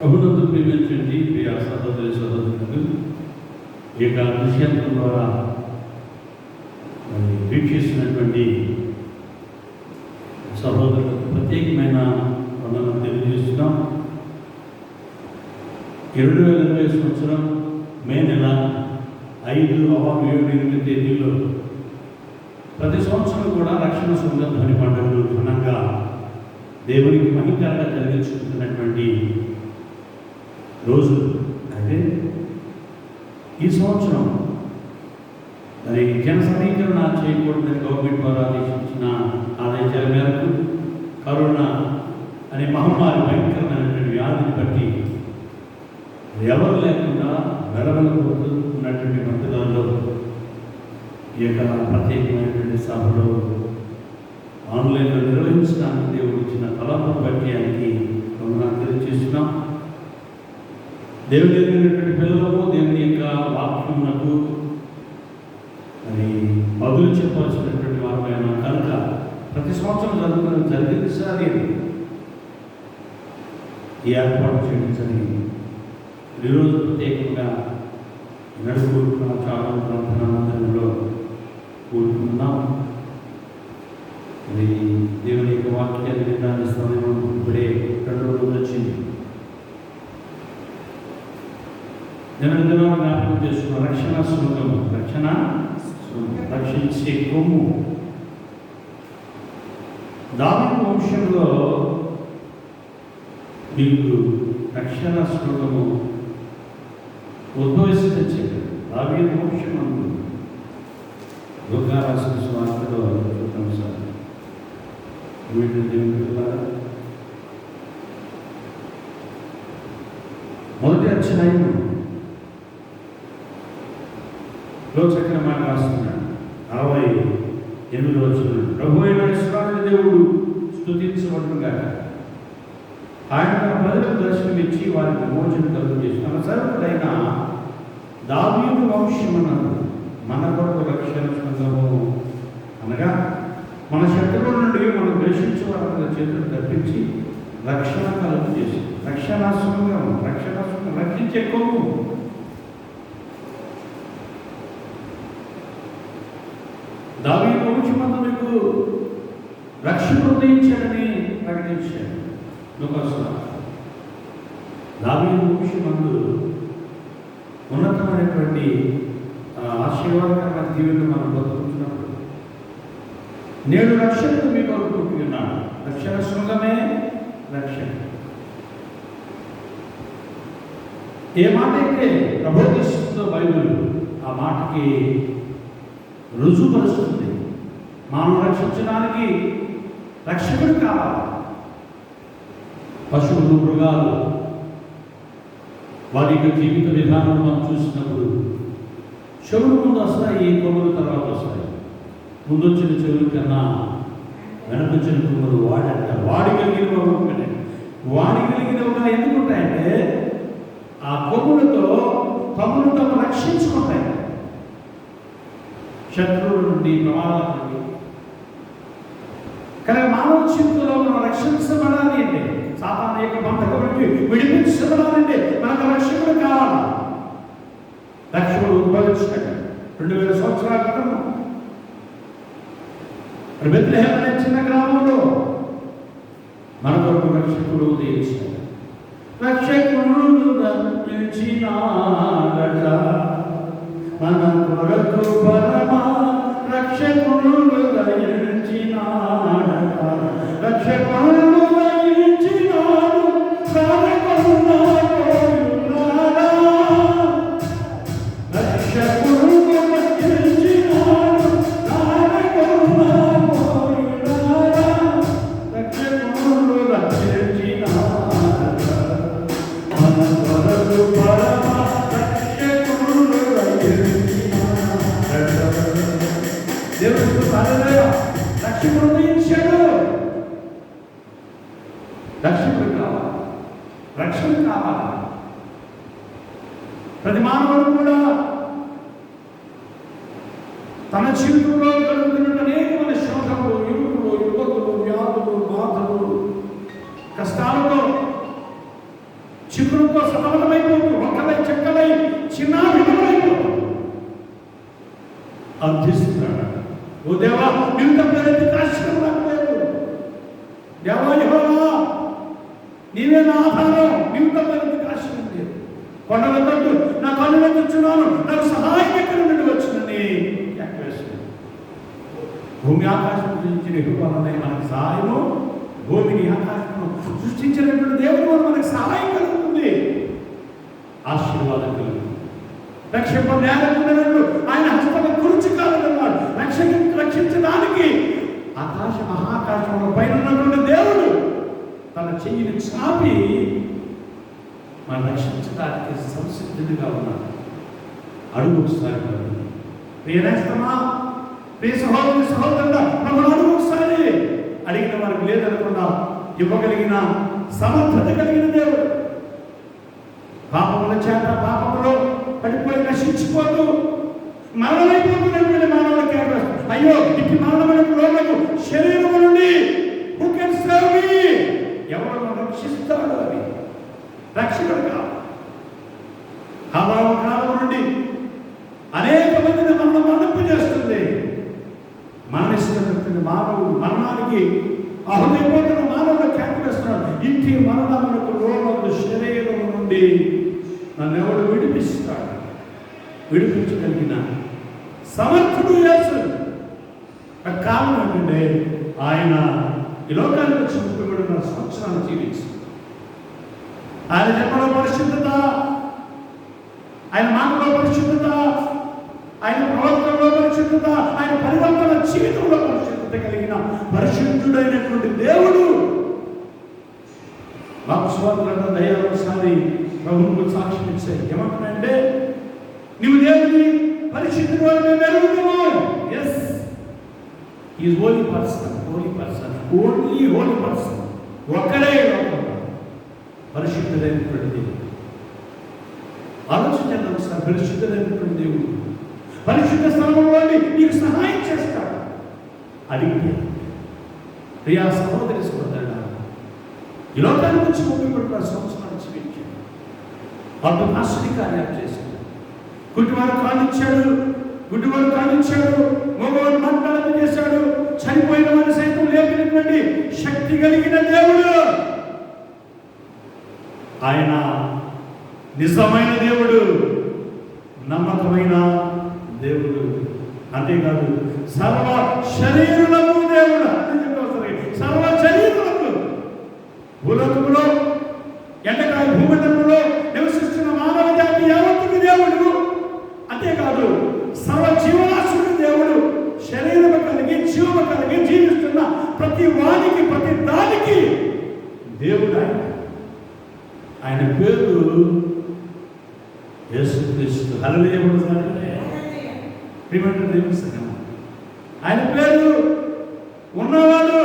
ప్రభునందు ప్రేమించండి ప్రియ సహోదరి సహోదరులు, ఈ యొక్క దృశ్యంత్రం ద్వారా వీక్షిస్తున్నటువంటి సహోదరులకు ప్రత్యేకమైన వందనం తెలియజేస్తున్నాం. 2020 సంవత్సరం మే నెల 5, 6, 7, 8 తేదీల్లో ప్రతి సంవత్సరం కూడా రక్షణ సుందరధ్వని పండుగలు ఘనంగా దేవునికి మహిమకరంగా జరిగించుకుంటున్నటువంటి రోజు. అయితే ఈ సంవత్సరం మరి జన సమీకరణ చేయకూడదని గవర్నమెంట్ వారు ఆదేశించిన ఆదేశాల మేరకు కరోనా అనే మహమ్మారి భయంకరమైనటువంటి వ్యాధిని బట్టి ఎవరు లేకుండా వెలవెలబోతూ ఉన్నటువంటి మధ్యలో ఈ యొక్క ప్రత్యేకమైనటువంటి సభలో ఆన్లైన్లో నిర్వహించడానికి దేవుడు ఇచ్చిన తలాలను బట్టి ఆయనకి తెలియజేస్తున్నాం. దేవుని ఎదిగినటువంటి పిల్లలకు దేవుని యొక్క వాక్యమునకు మరి బదులు చెప్పవలసినటువంటి వారమైన కనుక ప్రతి సంవత్సరం జరిగింది సార్ ఈ ఏర్పాటు చేయించని ఈరోజు ప్రత్యేకంగా నడుపుకుంటున్న చాలా ప్రార్థనా మందిరంలో కూడుకుంటున్నాం. ఇది దేవుని యొక్క వాక్యాన్ని వినడానికి సమయం ఇప్పుడే 2 రోజులు వచ్చింది. దినదినం జ్ఞాపకం చేస్తున్న రక్షణ శృంగము, రక్షించే కొమ్ము. దావీదు వంశంలో మీకు రక్షణ శృంగము ఉద్భవిస్తుందని చెప్పారు. దావీదు వంశం దుర్గారాసిన స్వార్థలో చూద్దాం సార్. వీటిని దేవుని మొదటి అధ్యాయం చక్కని మాట రాస్తున్నాడు. 68 రోజులు ప్రభు అయిన ఇశ్రాయేలు దేవుడు స్తుతించబడునుగా. ఆయన తన ప్రజలకు దర్శనమిచ్చి వారికి విమోచన కలుగజేసి తన సేవకుడైన దావీదు వంశమునకు మన కొరకు రక్షణ శృంగము, అనగా మన శత్రువుల నుండి మనం ద్వేషించే వారి చేతులు తప్పించి రక్షణ కలుగజేసి రక్షణ శృంగం రక్షించే కొమ్ము. దావీదు వంశమందు మీకు రక్షణ ఉదయించాడని ప్రకటించాడు. దావీదు వంశమందు ఉన్నతమైనటువంటి ఆశీర్వాదకరమైన దీవెనలు మనం బతుకుతున్నప్పుడు నేడు రక్షణను మీకు అనుకుంటున్నాడు. రక్షణ శృంగమే రక్షణ. ఏ మాట అయితే ప్రబోధిస్తుందో బైబిల్ ఆ మాటకి రుజువుపరుస్తుంది. మానవ రక్షించడానికి రక్షకుడు కావాలి. పశువులు, మృగాలు వారి యొక్క జీవిత విధానం మనం చూసినప్పుడు చెవులు ముందు వస్తాయి, కొమ్ములు తర్వాత వస్తాయి. ముందు వచ్చిన చెవుల కన్నా వెనకొచ్చిన కొమ్ములు వాడిగలిగినవిగా ఎందుకుంటాయంటే ఆ కొమ్ములతో తమను తాము రక్షించుకుంటాయి శత్రువుల నుండి, ప్రమాదాల నుండి. కానీ మానవ జీవితంలో మనం రక్షించబడాలి అంటే, సాతాను యొక్క బంధకం నుండి విడిపించబడాలంటే మనకు రక్షకుడు కావాలి. రక్షకుడు ఉద్భవించాడు 2000 సంవత్సరాల క్రితం బెత్లెహేమ్ అనే చిన్న గ్రామంలో మన కొరకు రక్షకుడు ఉదయించాడు. రక్షకుడు దర్శించినాడట మన కొరకు పరమ రక్షకుడు దయించినాడట. రక్షకుడు దయించినాడు రక్షణ కావాలి. ప్రతి మానవుడు కూడా తన జీవితంలో కలుగుతున్న అనేకమైన శ్రమలు, ఇరుకులు, ఇబ్బందులు, వ్యాధులు, బాధలు, కష్టాలతో చిక్కులతో సతమతమైపోతూ ఒక్కలై చెక్కలై చిన్నాభిమైపోతూ అర్థిస్తున్నాడు. ఓ దేవా, నీవు తప్ప ఆశ్రయం నాకు లేదు. దేవా యెహోవా, నీవే నా ఆధారం, నీవు తప్ప ఆశ్రయం లేదు. కొండల తట్టు నా కళ్ళు వెతుకుతున్నాను, నాకు సహాయం ఎక్కడ నుండి వచ్చిందని వేస్తున్నాను. భూమి ఆకాశం సృష్టించిన యెహోవానే మనకు సహాయము. భూమిని ఆకాశము సృష్టించినటువంటి దేవుడు వల్ల మనకు సహాయం కలుగుతుంది, ఆశీర్వాదం కలుగుతుంది. రక్షింప నేలకున్నట్లు ఆయన హస్తము కురుచి కాలన్నాడు. రక్షించడానికి ఆకాశ మహాకాశంలో పైన ఉన్నటువంటి దేవుడు తన చెయ్యిని చాపి మనం రక్షించడానికి సంసిద్ధుడిగా ఉన్నాడు. అడుగు ఒకసారి ప్రియనేస్తమా, ప్రియ సహోదరి సహోదరుడా, మనం అడుగు ఒకసారి. అడిగిన వారికి లేదనకుండా ఇవ్వగలిగిన సమర్థత కలిగిన దేవుడు. పాపముల చేత పాపములో పడిపోయి నశించిపోతూ మరణమైపోతున్నటువంటి మానవులకి అయ్యో ఇటు మరణమైన లోకము శరీరము నుండి who can save me? ఎవరు రక్షిస్తాడు? అని రక్షకుడు కాదు. హవావు కాలం నుండి అనేక మందిని మరణింపు చేస్తుంది. మరణిస్తున్నటువంటి మానవుడు మరణానికి అహుదైపోతున్న మానవుడు కేకవేస్తున్నాడు. ఇంటి మరణములకు లోనకు శరీరం నుండి నన్ను ఎవడు విడిపిస్తాడు? విడిపించగలిగిన సమర్థుడు యేసు. కారణం ఏంటంటే ఆయన ఈ లోకానికి వచ్చి 33 సంవత్సరాలు జీవించారు. ఆయన జన్మలో పరిశుద్ధత, ఆయన మాటలో పరిశుద్ధత, ఆయన ప్రవర్తనలో పరిశుద్ధత, ఆయన పరివర్తన జీవితంలో పరిశుద్ధత కలిగిన పరిశుద్ధుడైనటువంటి దేవుడు. వాక్స్వాదులను దయావసారి ప్రభువుకు సాక్ష్యం ఇచ్చాయి. ఏమంటున్నాయంటే, నీవు దేవుని పరిశుద్ధుడు అని మేము ఎరుగుతాము. Yes, is holy person, holy person, only holy person. ఒక్కడే పరిశుద్ధుడైనటువంటి దేవుడు. ఆలోచించండి ఒకసారి. పరిశుద్ధుడైనటువంటి దేవుడు పరిశుద్ధ స్థలంలో నీకు సహాయం చేస్తాడు. అడిగితే ప్రియా సహోదరి సహోదరుడా, ఈ లోకానికి వచ్చి 33 సంవత్సరాలు జీవించాడు. అద్భుత ఆశ్చర్య కార్యాలు చేశాడు. గుడ్డివాడు కానిచ్చాడు, గుడ్డివాడు కానిచ్చాడు, మగవాడు మాట్లాడడం చేశాడు. చనిపోయిన వారి సైతం లేపినటువంటి శక్తి కలిగిన దేవుడు ఆయన. నిజమైన దేవుడు, నమ్మకమైన దేవుడు. అంతేకాదు సర్వ శరీరులకు దేవుడు. సర్వ శరీరులకు భూలోకములో ఎండకాయ భూమండలంలో నివసిస్తున్న మానవ జాతి యావత్తుకు దేవుడు. అంతేకాదు సర్వ జీవరాశుడు దేవుడు. శరీరము కలిగి జీవము కలిగి జీవిస్తున్న ప్రతి వానికి ప్రతి దానికి దేవుడు ఆయన. ఆయన పేరు యేసుక్రీస్తు. హల్లెలూయా. ఆయన పేరు ఉన్నవాడు,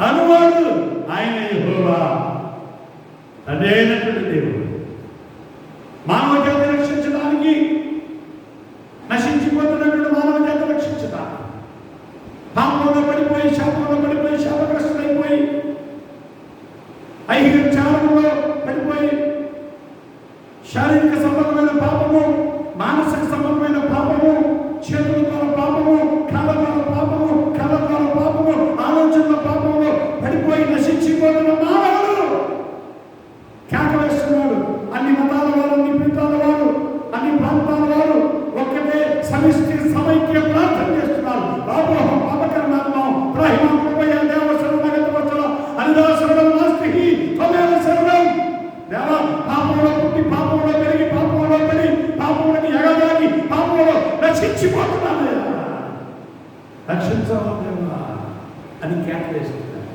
అనువాడు. ఆయన యెహోవా, అదేనటువంటి దేవుడు. మానవ జాతి రక్షించడానికి, నశించిపోతున్నటువంటి మానవ జాతి రక్షించడానికి, పాపంలో పడిపోయి శాపంలో పడిపోయి శాపగ్రస్తులైపోయి ఐహిక చారంలో పడిపోయి శారీరక సంబంధమైన పాపము, మానసిక సంబంధమైన పాపము, చేతుల ద్వారా పాపము, కాళ్ళ ద్వారా పాపము, కళ్ళ ద్వారా పాపము, ఆలోచనల పాపము పడిపోయి నశించిపోతున్న మానవుడు కేక వేస్తున్నాడు. అన్ని మతాల వారు, అన్ని ప్రాంతాల వారు, అన్ని ప్రాంతాల వారు ఒక్కటే సమిష్టి సమైక్య ప్రార్థన చేస్తున్నారు. బాబోహం పాపకర్మాత్మం ప్రాహిమం కృపయ దేవ శరణగత వచన అనిదా శరణం నాస్తి త్వమేవ శరణం. దేవా, పాపంలో పుట్టి పాపంలో పెరిగి పాపంలో పడి పాపంలోకి ఎగదాగి పాపంలో నశించిపోతున్నాను, రక్షించవా అని కేక వేస్తున్నారు.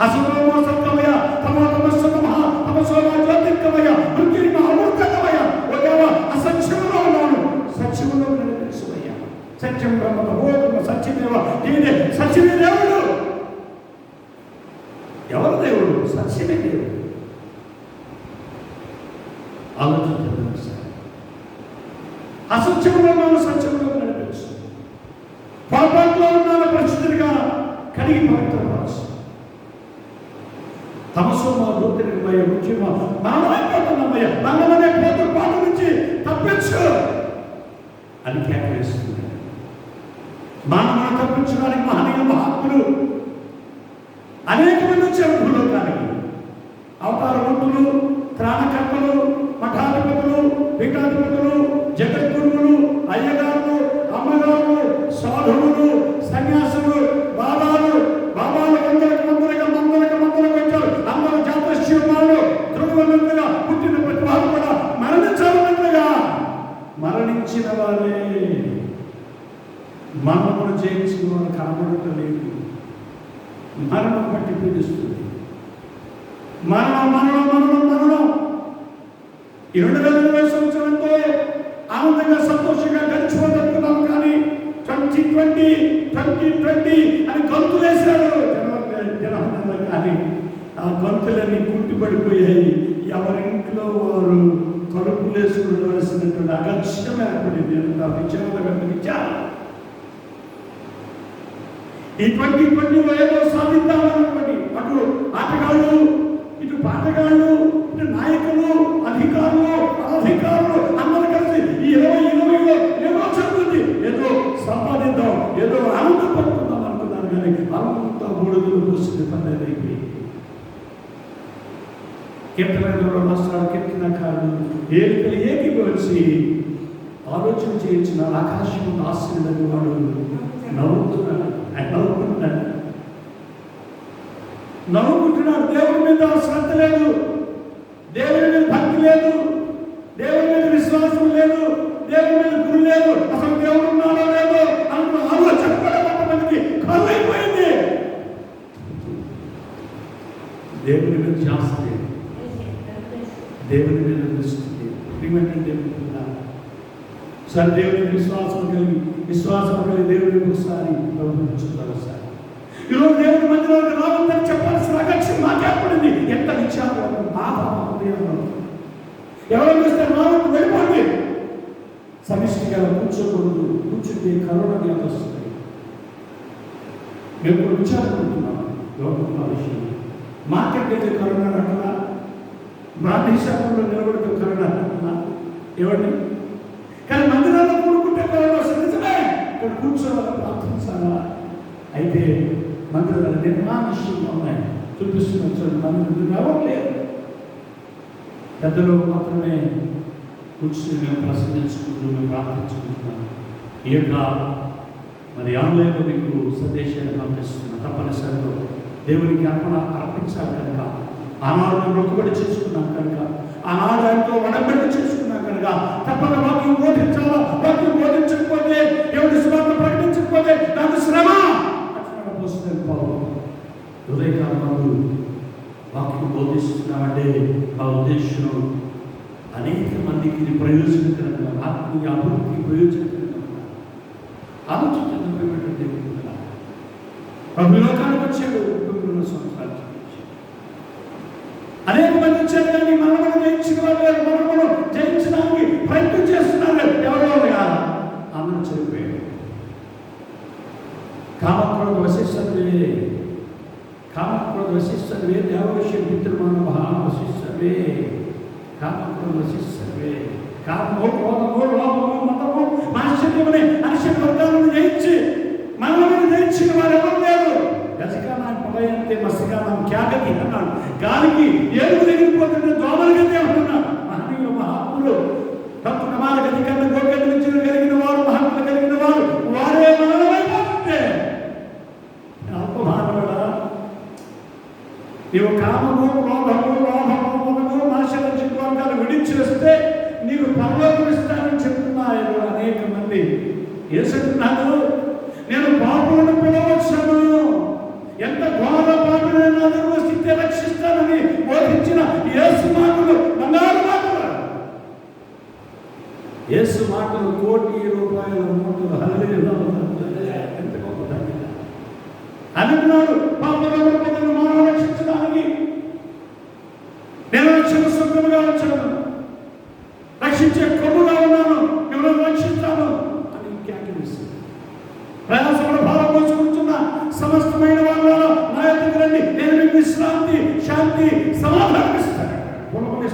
అసమో సత్యమయ తమో తమస్సతమః తమసోమ జ్యోతిర్గమయ మృత్యుర్మ అమృతమయ. ఓ దేవా, అసత్యములో ఉన్నాను, సత్యములో నడిపించుమయ్యా. సత్యం బ్రహ్మ బోధన సత్యమేవ నీదే. సత్యమే దేవుడు. ఎవరు దేవుడు? సత్యమే దేవుడు. ఆలోచించండి సార్. అసత్యంలో ఉన్నాను, సత్యంలో నడిపించు. పొరపాటులో ఉన్నాను, పరిస్థితిగా కడిగి పవిత్రపరచు. సమస్యమా దూతమయ్య ముఖ్యమా మరణమైపోతున్నామయ్యా, మరణమనే పాటు నుంచి తప్పించు అని కేకవేస్తుంది. మనం తప్పించడానికి మహనీయ మహాత్ములు అనేక మంది వచ్చారు భూలోకానికి. అవతార రూపులు, త్రాణకర్తలు, మఠాధిపతులు, పీఠాధిపతులు, జగద్గురువులు, అయ్యగారులు, అమ్మగారులు, సాధువులు, సన్యాసులు, బాబాలు మందలకు వచ్చారు. అందరూ జాతశివమాలు ధ్రువన్నట్టుగా పుట్టిన ప్రతి వారు కూడా మరణించాలన్నట్టుగా మరణించిన వారే. మరణమును జయించిన వారు కనబడటం లేదు. మరణం బట్టి పీడిస్తుంది. మరణం ఈ 2020 సంవత్సరంతో ఆనందంగా సంతోషంగా గడిచిపోతున్నాం. కానీ 2020 అని గంతులేశారు జనం. కానీ ఆ గంతులన్నీ గుర్తుపడిపోయాయి. ఎవరింట్లో వారు తలుపులు వేసుకునవలసినటువంటి అగత్యం ఏర్పడింది. విచారం ఈ 2020 ఏదో సాధిద్దామన్నటువంటి అటు ఆటగాళ్ళు, ఇటు పాటగాళ్ళు, ఇటు నాయకులు, అధికారులు, అనధికారులు అందరూ కలిసి ఈ 2020లో ఏదో చదువుతుంది, ఏదో సంపాదిద్దాం, ఏదో ఆనందపడుకుందాం అనుకున్నారు. కానీ అంత బూడిదలు పోసింది పన్నెండైపోయి. కీర్తనలో రాష్ట్రాలు కీర్తనకారులు ఏలికలు ఏకీభవించి ఆలోచన చేయించిన ఆకాశం ఆశీర్వాదం వాడు నవ్వుతున్నాడు. నవ్వుకుంటున్నాడు. దేవుడి మీద శ్రద్ధ లేదు, దేవుడి మీద భక్తి లేదు, దేవుడి మీద విశ్వాసం లేదు, దేవుడి మీద గురి లేదు, అసలు దేవుడు ఉన్నాడో లేదో అనుకున్న ఆలోచన కూడా కొంతమందికి కళ్ళైపోయింది. దేవుడి మీద ధ్యాస లేదు, దేవుడి మీద దృష్టి లేదు. ఏమంటే సరే దేవుడి విశ్వాసం కలిగి దేవుడి ఒకసారి ప్రభుత్వం సార్ ఈరోజు దేవుడి మందిరానికి రావద్దని చెప్పాల్సిన అగత్యం మాకేర్పడింది. ఎంత విచారం బాధ ఎవరో చూస్తే రావద్దు, వెళ్ళిపోండి. సమిష్టిగా కూర్చోకూడదు, కూర్చుంటే కరోనా వ్యాధి వస్తుంది. మేము కూడా విచారపడుతున్నాం లోపల విషయం. మార్కెట్ అయితే కరోనా అంటున్నా, బ్రాహ్మీ శాఖలో నిలబడితే కరోనా అంటున్నా ఎవరిని. కానీ మందిరాల్లో కూడుకుంటే కరోనా వస్తుంది. నిజమే, ఇక్కడ కూర్చోవాలి, ప్రార్థించాలా. అయితే మందిరాలు నిర్మానుష్యంగా ఉన్నాయి. చూపిస్తున్న మందిరం రావట్లేదు. పెద్దలు మాత్రమే కూర్చుని మేము ప్రసంగించుకుంటూ మేము ప్రార్థించుకుంటున్నాం. ఈ యొక్క మరి ఆన్లైన్లో మీకు సందేశాన్ని పంపిస్తున్నాం. తప్పనిసరిలో దేవునికి అర్పించాలి కనుక, ఆనాడు మేము మొక్కుబడి చేసుకున్నాం కనుక, ఆనాడు ఆయనతో వడబడి చేసుకున్నాం కనుక తప్పక వాక్యం బోధించాలా. వాక్యం బోధించకపోతే, దేవుడి సువార్త ప్రకటించకపోతే నాకు శ్రమ. హృదయకాలంలో వాక్యం బోధిస్తున్నామంటే ఆ ఉద్దేశం అనేక మందికి ఇది ప్రయోజనకరంగా, ఆత్మీయ అభివృద్ధికి ప్రయోజనకరంగా ఆలోచించే లోకానికి వచ్చాడు. 9 సంవత్సరాలు అనేక మంది వచ్చారు. కానీ మనము జయించిన వాళ్ళు, మనము జయించడానికి ప్రయత్నం చేస్తున్నారు. ఎవరో కాదు, అందరూ చనిపోయారు. కామక్రోధ వశిష్ఠవే దేవవిషయం పితృమానవ వశిష్ఠవే కామక్రోధ వశిష్ఠవే. కామము, క్రోధము, లోపము, మతము, మాత్సర్యమనే అనిశ్చిత వర్గాలను జయించి మనల్ని జయించిన వారు ఎవరు లేరు. గజకాలం పలయంతే మత్స్యకాలం క్యాగతి అన్నాడు. గాలికి ఏడుగు ఎగిరిపోతుంటే దోమల గతి అంటున్నాడు. మహనీయ మహాత్ములు తప్పు ప్రమాద గతి కన్నా గోగతి నుంచి కలిగిన వారు, మహాత్ములు కలిగిన వారు, వారే మనమైపోతుంటే అల్పమానవుడా, నీవు కామము, క్రోధము, లోభము, మతము, నాశనం వర్గాలు విడిచేస్తే నీకు పరలోకం ఇస్తానని చెప్తున్నారు అనేక మంది. యేసంటున్నాడు, నేను పాపులను పిలవచ్చాను, ఎంత ఘోర పాపులైనా స్థితి రక్షిస్తానని బోధించిన యేసు మాటలు బంగారు మాటలు. యేసు మాటలు ₹1,00,00,000 మూటలు. హల్లెలూయా. ఎంత గొప్ప ధన్యత అనుకున్నాడు. పాపలను మానవ రక్షించడానికి నేను రక్షణ స్వర్గముగా వచ్చాను, రక్షించే కొడుగా ఉన్నాను, మిమ్మల్ని రక్షిస్తాను అని క్యాకినిస్తుంది. ప్రయాసముల భారం మోసుకుంటున్న సమస్తమైన వాళ్ళ నా యొద్దకు రండి, నేను మీకు విశ్రాంతి, శాంతి,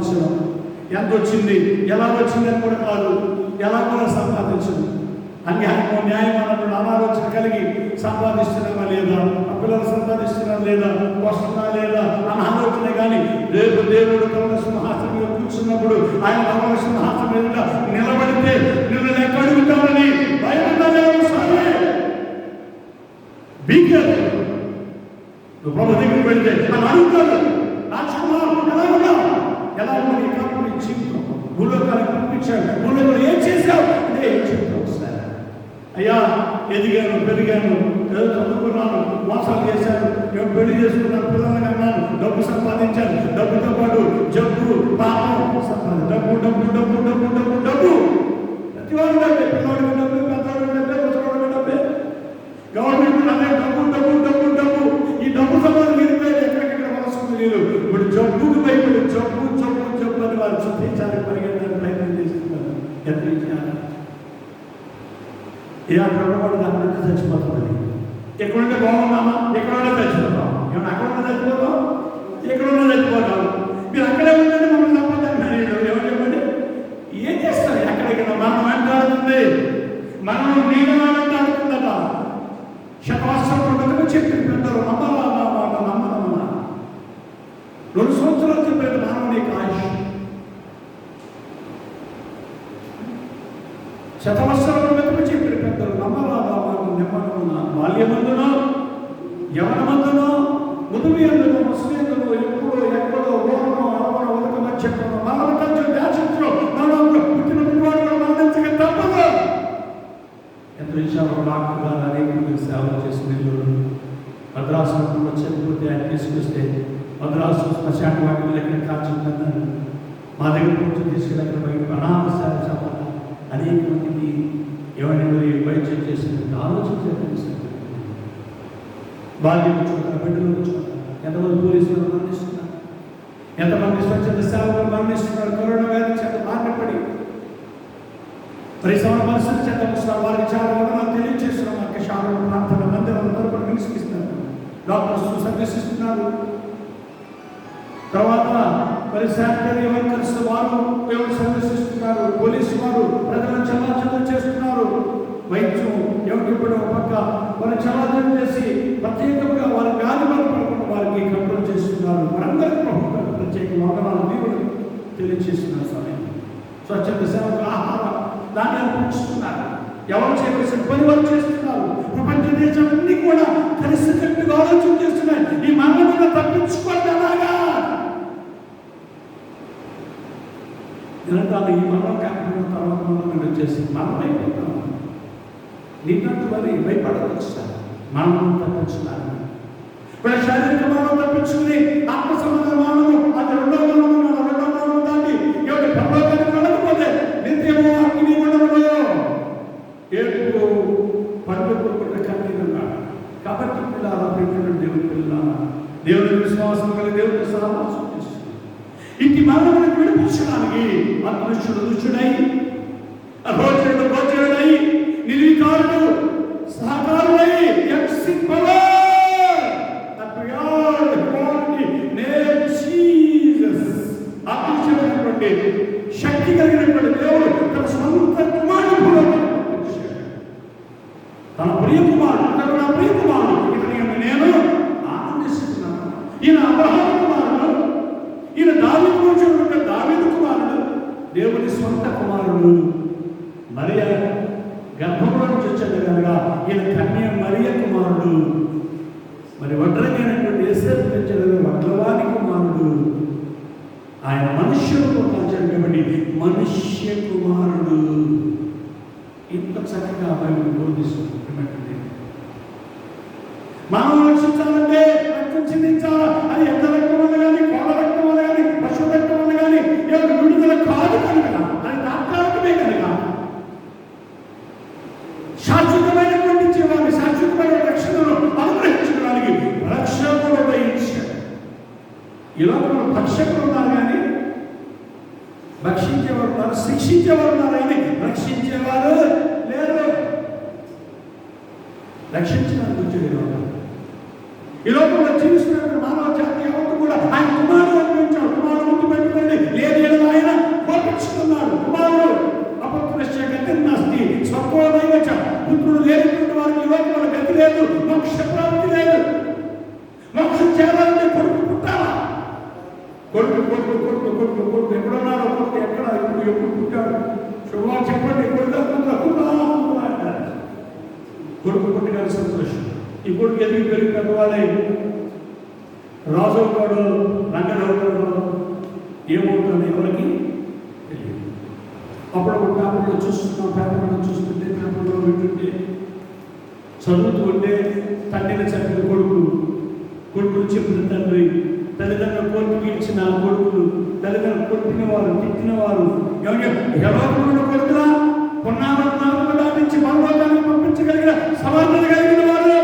సంపాదించడం, ఎంత వచ్చింది ఎలా వచ్చిందని కూడా కాదు, ఎలా కూడా సంపాదించడం, అన్యాయమో న్యాయం అన్నప్పుడు అనాలోచన కలిగి సంపాదిస్తున్నామా లేదా, ఆ పిల్లలు సంపాదిస్తున్నాం లేదా, వస్తున్నా లేదా అన్న ఆలోచన కానీ, రేపు దేవుడు తమ సింహాసనం మీద కూర్చున్నప్పుడు ఆయన తమ సింహాసనం మీద నిలబడితే నిన్ను లెక్క అడుగుతానని భయపడ్డానే నువ్వు ప్రభు దగ్గరికి వెళ్తే అని అడుగుతాడు. ఎలా ఉన్నది కాకుండా జీవితం భూలోకానికి పంపించాడు, భూలోకంలో ఏం చేశావు అంటే ఏం చెప్తావు సార్? అయ్యా ఎదిగాను, పెరిగాను, చదువుకున్నాను, మోసాలు చేశాను, పెళ్లి చేసుకున్నాను, పిల్లలు కన్నాను, డబ్బు సంపాదించాను, డబ్బుతో పాటు జబ్బు పాపం సంపాదించాను, డబ్బు డబ్బు డబ్బు డబ్బు డబ్బు డబ్బు ప్రతివాడు డబ్బే, పిల్లవాడికి డబ్బే, పెద్దవాడికి డబ్బే, ముసలివాడికి డబ్బే, గవర్నమెంట్ అదే డబ్బు డబ్బు డబ్బు డబ్బు. ఈ డబ్బు సంపాదన వెళ్ళిపోయి ఎక్కడెక్కడ మనసు లేదు. ఇప్పుడు జబ్బుకు భయపడి జబ్బు జబ్బు జబ్బు అని వారు చూపించాలని పరిగెత్తడానికి ప్రయత్నం చేస్తున్నారు. ఎంత చేయాలి? అక్కడ ఉన్నవాడు దాని నుంచి చచ్చిపోతామని, ఎక్కడుంటే బాగున్నామా, ఎక్కడుంటే చచ్చిపోతాం, ఏమన్నా అక్కడ చచ్చిపోతాం, ఎక్కడున్నా చచ్చిపోతాం. మీరు అక్కడే ఉండండి, మమ్మల్ని తప్పదండి. ఎవరు చెప్పండి, ఏం చేస్తారు? ఎక్కడెక్కడ మనం వెంటాడుతుంది, మనం నేను వెంటాడుతుందట. శతవర్షంలో బతుకు చెప్పి పెద్దలు నమ్మలా మాట నమ్మదమ్మా. 2 సంవత్సరాలు చెప్పేది మానవునికి ఆయుష్. శతవర్షంలో బతుకు చెప్పిన పెద్దలు నమ్మలా మాట నిమ్మదమ్మా. బాల్యమందునో యవనమందునో ముదుమి ఎందునో ముసలి ఎందునో ఎప్పుడో ఎక్కడో ఓడనో అడవనో ఉదక నక్షత్రమో మరణించు దాచించు మరణంలో పుట్టిన పిల్లవాడు కూడా మరణించక తప్పదు. ఎంత విషయాలు డాక్టర్ గారు అనేక సేవలు చేసి నెల్లూరు మద్రాసులో చనిపోతే ఆయన తీసుకొస్తే మద్రాసు శ్మశాన వాటిని ఎక్కడ కాల్చుంటున్నాను, మా దగ్గర కొంచెం తీసుకెళ్ళి అక్కడ బయట అనాథశాల సంబంధం అనేక మందికి ఏమైనా వైద్యం చేసినట్టు ఆలోచించారు. బాల్యం ఉంచుకుంటారు, బిడ్డలు ఉంచుకుంటారు, ఎంతమంది పోలీసులు మరణిస్తున్నారు, ఎంతమంది స్వచ్ఛంద సేవకులు మరణిస్తున్నారు, కరోనా వ్యాధి చేత బాధపడి పరిశ్రమ పరిస్థితి చేత వస్తున్నారు. వారికి చాలా వివరాలు తెలియజేస్తున్నాం. అక్క శాల ప్రాంతాల మందిరాల తరపున నిలిపిస్తున్నారు, డాక్టర్స్ సర్వీస్ ఇస్తున్నారు. తర్వాత మరి శానిటరీ వర్కర్స్ వారు సర్వీస్ ఇస్తున్నారు, పోలీసు వారు ప్రజలను చల్లాచలం చేస్తున్నారు. వైద్యం ఎవరిప్పుడు పక్క వారు చల్లాచలం చేసి ప్రత్యేకంగా వారి వ్యాధి పడకుండా వారికి కంట్రోల్ చేస్తున్నారు. వారందరికీ ప్రత్యేక వందనాలు దేవుడు తెలియజేస్తున్నారు. సమయం స్వచ్ఛంద సేవకు ఆహారం దాన్ని అర్పించుతున్నారు. ఎవరు చేయవలసిన పని వారు చేస్తున్నారు. ప్రపంచ దేశాలన్నీ కూడా కలిసికట్టుగా ఆలోచన చేస్తున్నాయి. ఈ మరణం మీద తప్పించుకోవడం ఎలాగా? నిరంతరం ఈ మరణం కాకపోయిన తర్వాత మనం వచ్చేసి మనం అయిపోతాం. నీకంటూ మరి భయపడవచ్చు. మనం తప్పించున్నారు. ఇప్పుడు శారీరక మరణం తప్పించుకుని ఆత్మ సంబంధ మరణము అది రెండో మరణం దాన్ని ఎవరి పర్వతానికి వెళ్ళకపోతే నిత్యము అగ్ని ఉండవలో ఏడుపు పండుగ కన్నీరున్నాడు. కాబట్టి పిల్లల ప్రేమ దేవుని పిల్లల దేవుని విశ్వాసం కలిగి దేవుని సహవాసం చేస్తుంది. ఇంటి మరణానికి విడిపించడానికి అదృష్టుడు దుష్టుడై, అభోజనుడు భోజనుడై, నిర్వికారుడు సహకారుడై, శక్తి కలిగినటువంటి దేవుడు తన సొంత కుమారుడు, తన ప్రియ కుమారుడు, నా ప్రియ కుమారుడు ఇక్కడ నేను ఆనందిస్తున్నాను. ఈయన అబ్రహాము కుమారుడు, ఈయన దావీదు వంశంలో దావీదు కుమారుడు, దేవుని సొంత కుమారుడు. మరియ గర్భంలో నుంచి వచ్చాడు కనుక ఈయన కన్య మరియ కుమారుడు. మరి వడ్రమైనటువంటి యేసేపు వచ్చాడు వడ్లవాని కుమారుడు. ఆయన మనుష్యుడు కాబట్టి మనుష్య కుమారుడు. ఇంత చక్కగా బైబిల్ బోధిస్తుంది. మనం రక్షించాలంటే రక్తం చెందించాలా? అది ఎంత రక్తం వల్ల కానీ, కోడ రక్తం వల్ల కానీ, పశువు రక్తం వల్ల కానీ ఎవరు విడుదల కాదు కనుక, అది తాత్కాలికమే కనుక శాశ్వతమైనటువంటి జీవాన్ని, శాశ్వతమైన రక్షణను అనుగ్రహించడానికి రక్షకుడు ఉదయించాడు. ఈ లోకంలో భక్షకులు ఉన్నారు కానీ భక్షించేవారు ఉన్నారు, శిక్షించేవారు ఉన్నారు కానీ రక్షించేవారు లేరు. రక్షించడానికి వచ్చాడు. ఈ లోకంలో జీవిస్తున్నటువంటి మానవ జాతి ఎవరు కూడా ఆయన కుమారుడు అనిపించాడు. కుమారుడు ముందు పెట్టుకోండి, లేదు కొడుకు ఎక్కడున్నాడో, కొడుకు ఎక్కడ, ఎప్పుడు పుట్టాడు, శుభవార్త చెప్పండి, అంటారు. కొడుకు పుట్టిన సంతోషం. ఈ కొడుకు ఎదిగి పెరిగి పెద్దవాళ్ళై రాజు అవుతాడు, రంగడు అవుతాడు, ఏమవుతాడు ఎవరికి తెలియదు. అప్పుడప్పుడు పేపర్లో చూస్తున్నాం, పేపర్లో చూస్తుంటే, పేపర్లో వింటుంటే, చదువుతూ ఉంటే తండ్రిని చంపిన కొడుకులు చెప్పిన తండ్రి, తల్లిదండ్రులు కోర్టుకి ఇచ్చిన కొడుకులు, తల్లిదండ్రులు కొట్టిన వారు, తిట్టిన వారు, ఎవరు కొడుకులా పునాదులను దాటించి పరలోకానికి పంపించగలిగిన సమర్థత కలిగిన వారు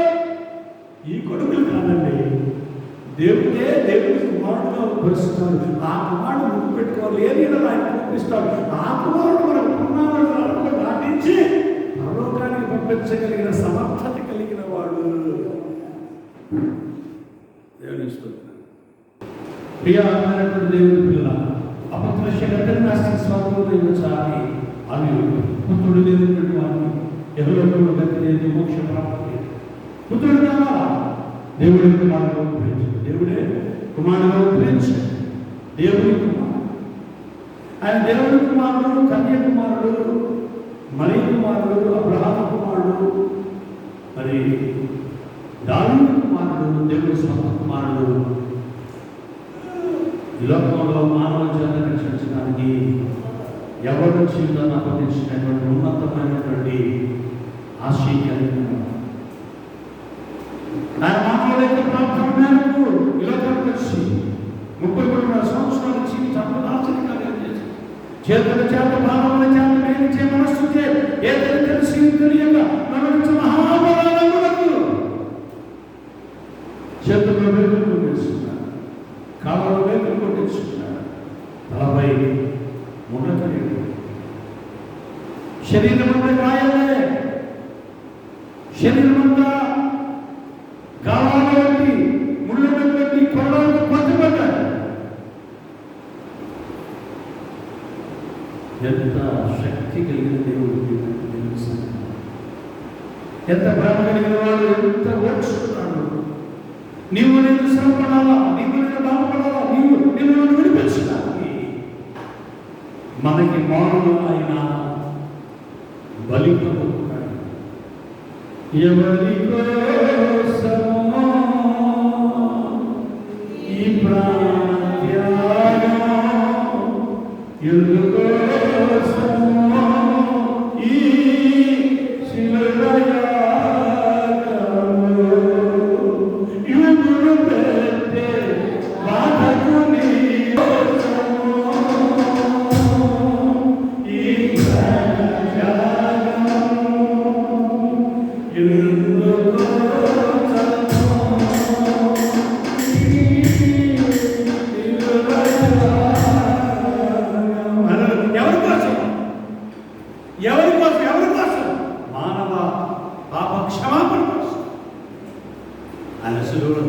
ఈ కొడుకులు కాదండి. దేవుడి కుమారుడుగా ఉద్ధరిస్తున్నాడు. ఆ కుమారుడు ముందు పెట్టుకోవాలి, ఏది ఆయన పంపిస్తాడు. ఆ కుమారుడు మనకు పునాదులను దాటించి పరలోకానికి పంపించగలిగిన సమర్థత కలిగిన వాడు. దేవుని స్తోత్రం. ప్రియమైనటువంటి దేవుని పిల్లల, అపత్రశ్యగతని స్వాతంత్రం అని పుత్రుడు లేనటువంటి వాడిని ఎవరిలో గతి లేదు, మోక్ష ప్రాప్తి లేదు. పుత్రుడు కావాలా? దేవుడి కుమారుడు ఉపయోగించు, దేవుడే కుమారుడుగా ఉపయోగించు. దేవుని కుమారుడు, ఆయన దేవుడి కుమారుడు, కన్య కుమారుడు, మరి కుమారుడు, అబ్రహాము కుమారుడు, మరి దావీదు కుమారుడు, దేవుడి స్వంత కుమారుడు. ఈ లోకంలో మానవ జాతిని రక్షించడానికి ఎవరు జీవితాన్ని అప్పగించినటువంటి ఉన్నతమైనటువంటి ఆశయం కలిగిన ఆయన మానవుల యొక్క ప్రార్థన మేరకు ఈ లోకానికి వచ్చి 33 సంవత్సరాల జీవితాన్ని ఆశ్చర్యంగా చేసి చేతుల చేత భావముల చేత మేలించే మనస్సుకే ఏదైనా తెలిసి తెలియక మరణించే మహాబలాలకు చేతుల్లో వేగులు వేసుకున్నాడు, కాళ్ళలో వేగులు కొట్టించుకున్నాడు, తలపై ముళ్ళ కలిగి శరీరం అంతా గాయాలే, శరీరం అంతా గాయాలు బట్టి, ముళ్ళను బట్టి, కొరడాలకు పట్టుబడ్డాడు. ఎంత శక్తి కలిగిన దేవుడు, ఎంత ప్రేమ కలిగిన వాడు, ఎంత ఓర్చుకున్నాడు. నీవు నేను శ్రమపడాలా, నీవు నేను బాధపడాలా, నేను విడిపించడానికి మనకి మానవులు ఆయన బలి పొందుకున్నాడు. ఎవరి కోసమో ఈ ప్రాణత్యాగం, ఎందుకోసమో ఈ శిలయాగము, యుగురు పెట్టే బాధకు నీ కోసమో ఈ ఎవరి కోసం? మానవ పాప క్షమాపణ కోసం ఆయన సులువులో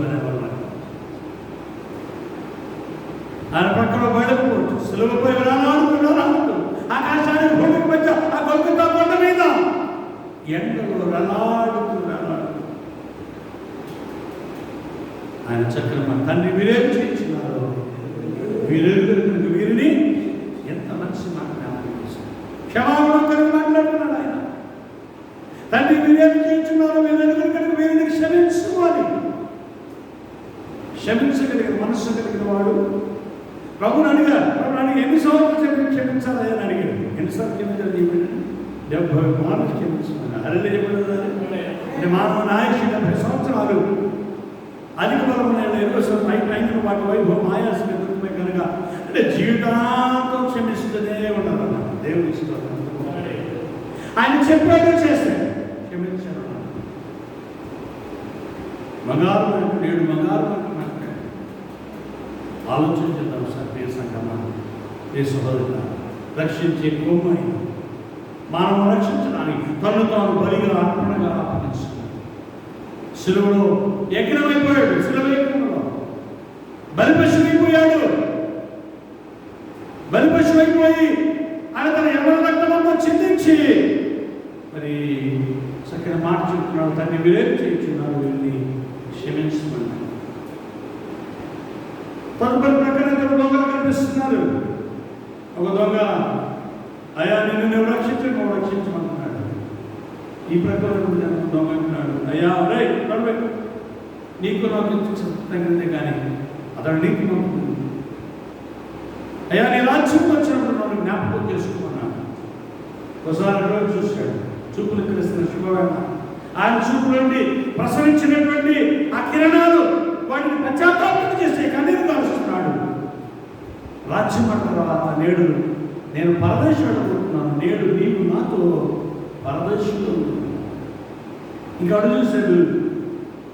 ఆయన పక్కన బయటకు సులువుపై రానుకుంటూ ఆకాశానికి భూమికి మధ్య ఆ గొప్ప కొండ మీద ఎండలో రలాడుతూ ఆయన చక్కని మన తండ్రి వీరేమి చేయించినారు, వీరిని ఎంత మంచి మాట క్షమాపణ కలిగి మాట్లాడుతున్నాడు ఆయన. తండ్రి వీరేమి చేయించున్నారు, వీరిని క్షమించుకోవాలి. క్షమించగలిగిన మనస్సు కలిగిన వాడు ప్రభుని అడిగారు. ఎన్నిసార్లు క్షమించాలి అని అడిగారు. ఎన్నిసార్లు క్షమించాలి? 70 మార్లు క్షమించుకున్నాను. అరవై అంటే మానవ నాయకుడు 70 సంవత్సరాలు అధిక బలమైన 20 సంవత్సరాలు అయిన వాటి వైభవం ఆయాసం ఎదుర్కొనే కనుక అంటే జీవితాంతం క్షమిస్తూనే ఉండాలన్న దేవుని ఇష్టం. ఆయన చెప్పాడు, చేశాడు, క్షమించాడు. బంగారు నేడు బంగారు ఆలోచించేద్దాం సార్. ప్రియ సంగమా, ప్రియ సహోదరుల, రక్షించే కోమై మానవ రక్షించడానికి తను తాను బలిగా అర్పణగా అర్పించుకున్నాడు. సిలువలో యజ్ఞమైపోయాడు, సిలువలో బలిపశువైపోయాడు. బలిపశువైపోయి ఆయన తన ఎవరి రక్తమంతా చిందించి మరి చక్కని మాట చెప్తున్నాడు. తన్ని విరేపు చేయించున్నాడు, వీరిని క్షమించమన్నాడు. తదుపరి ప్రకటన పిలుస్తున్నారు. ఒక దొంగ, అయ్యా నిన్ను నువ్వు రక్షించమంటున్నాడు. ఈ ప్రకారం దొంగ అంటున్నాడు, అయ్యా రే పడబెట్టు, నీకు నాకు తగినదే కానీ అతడు నీకు నమ్ముతుంది. అయ్యా నీ రాజ్యం వచ్చినప్పుడు నన్ను జ్ఞాపకం చేసుకున్నాను. ఒకసారి రోజు చూశాడు, చూపులు క్రీస్తున్న శుభవేళ ఆయన చూపు నుండి ప్రసవించినటువంటి ఆ కిరణాలు వాటిని పశ్చాత్తాపం చేసే కన్నీరు కాలుస్తున్నాడు. రాజ్యం అన్న తర్వాత నేడు నేను పరదేశంలో ఉంటున్నాను, నేడు నీవు నాతో పరదేశంలో ఉంటున్నాను. ఇంకా అడుగు చూశాడు,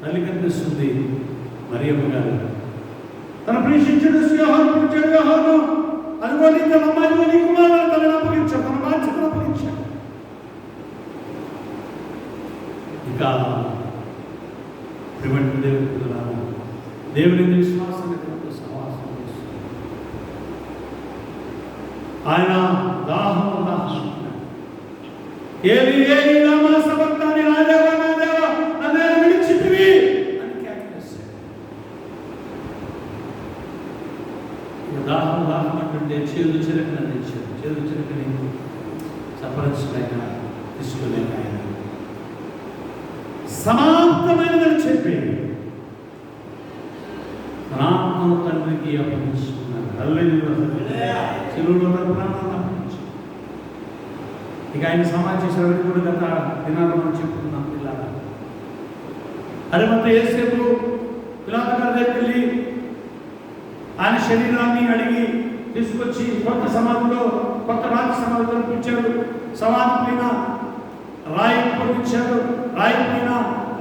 తల్లి కనిపిస్తుంది మరియమ్మ గారు. తన ప్రీషించుడు యోహాను పిలిచాడు, యోహాను అదిగో నీ తన అమ్మాయిలో నీ కుమారుడు తనను అప్పగించాడు, తన బాధ్యతను అప్పగించాడు. ఇంకా దేవుని విశ్వాసం సహవాసం చేస్తుంది. ఆయన దాహం ఏది ఏది రామ సమర్థాన్ని రాజావా నా దేవా నన్ను విడిచితివి అని కేకలేశాడు. దాహం అంటుంటే చేదు చిరకని అందించాడు. చేదు చిరకని సపరించలేక తీసుకోలేక ఆయన సమాప్తమైనదని చెప్పి ప్రాణం తండ్రికి అప్పగించుకున్నాడు. చెరువులో ప్రాణాలను అప్పగించాడు. ఇక ఆయన సమాజ చేసేవాడి కూడా గత దినాల్లో మనం చెప్పుకున్నాం. పిల్లలు అరే మొత్తం ఏసేపు పిలాతు గారి దగ్గరికి వెళ్ళి ఆయన శరీరాన్ని అడిగి తీసుకొచ్చి కొత్త సమాధిలో, కొత్త రాజు సమాధిలో పిలిచాడు. సమాధి పైన రాయి పొందించారు, రాయి పైన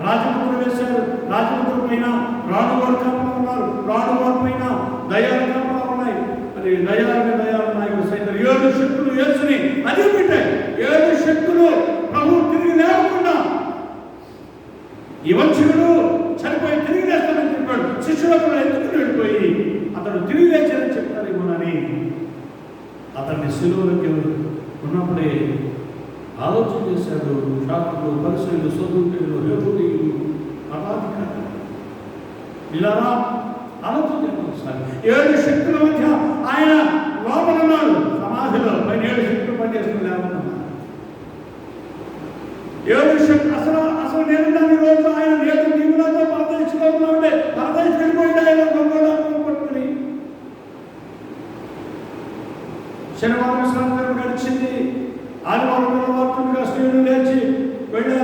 రాజముద్ర వేశారు, రాజముద్ర పైన రాణువారు కాపలా ఉన్నారు, రాణువారి పైన దయాలు కాపలా ఉన్నాయి. మరి దయాలు నాయకుడు సైతం 7 శక్తులు యేసుని అదే పెట్టాయి. 7 శక్తులు ప్రభు తిరిగి లేకుండా ఈ వంశకుడు చనిపోయి తిరిగి లేస్తానని చెప్పాడు. శిష్యులు కూడా ఎందుకు వెళ్ళిపోయి అతడు తిరిగి లేచారని చెప్తారేమోనని అతన్ని శిలువలోకి ఉన్నప్పుడే ఆలోచన చేశాడు. శాస్త్రులు, పరిశీలు, సదువులు, హేతులు, అనాధికారులు ఇలా ఆలోచన చేస్తారు. 7 శక్తుల మధ్య ఆయన లోపల ఉన్నాడు. సమాధిలో పైన 7 శక్తులు పనిచేస్తున్న లేవనున్నాడు. 7 శక్తులు అసలు నేను దాని రోజు ఆయన నేడు నీవులతో పరదేశంలో ఉన్నాడే, పరదేశం వెళ్ళిపోయింది. ఆయన గొప్ప పట్టుకుని శనివారం విశ్రాంతి గడిచింది. ఆదివారం